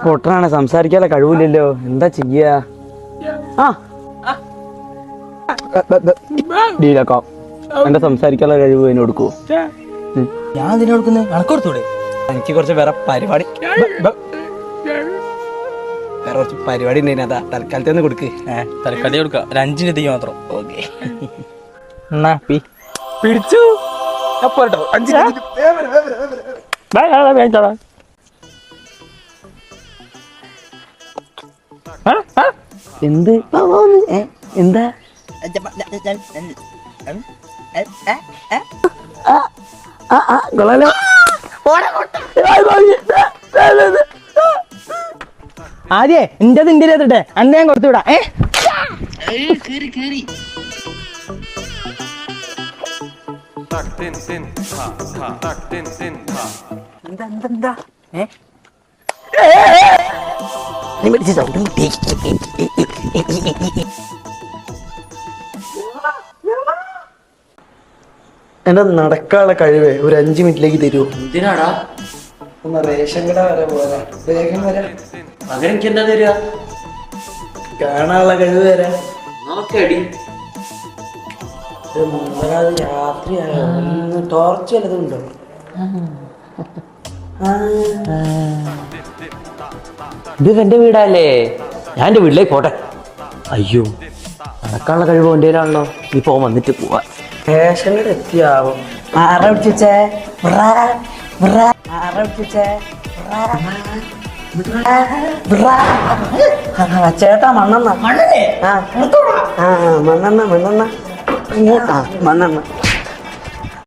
പൊട്ടനാണ്, സംസാരിക്കാനുള്ള കഴിവില്ലല്ലോ, എന്താ ചെയ്യാ? എന്റെ സംസാരിക്കാനുള്ള കഴിവ് അതിന് കൊടുക്കൂ. ഞാൻ അതിനെ കൊടുക്കുന്നത് കണക്ക് കൊടുത്തൂടെ? എനിക്ക് കുറച്ച് വേറെ പരിപാടി ഉണ്ടായിരുന്നു, അതാ തൽക്കാലത്തെ ഒന്ന് കൊടുക്ക്. തലക്കാലി കൊടുക്കാം, ഒരു 5 മിനിറ്റ് മാത്രം. ഓക്കെ, എന്നാ പിടിച്ചു. എന്ത് എന്താ ആദ്യേ ഇന്റത് ഇന്ത്യ എത്തിട്ടെ അന്ന് ഞാൻ കൊടുത്തുവിടാ. എന്റെ നടക്കാനുള്ള കഴിവേ ഒരു 5 മിനിറ്റിലേക്ക് തരൂ. എന്തിനാടാ? ഒന്ന് റേഷൻ കട വരെ പോലെ വേഗം വരാം. അങ്ങനെ എന്താ തരിക? കാണാനുള്ള കഴിവ് തരാം. നോക്കടി. രാത്രിയായോ? ടോർച്ച് വല്ലതും ഉണ്ടോ? ഇത് എന്റെ വീടല്ലേ, ഞാൻ എന്റെ വീട്ടിലേക്ക് പോട്ടെ. അയ്യോ, നടക്കാനുള്ള കഴിവ് എന്റെയിലാണല്ലോ. ഇപ്പൊ വന്നിട്ട് പോവാ. റേഷൻ കട എത്തിയാവും. ആരെ വിളിച്ചേ? ചേട്ടാ മണ്ണെണ്ണ. മണ്ണെണ്ണ.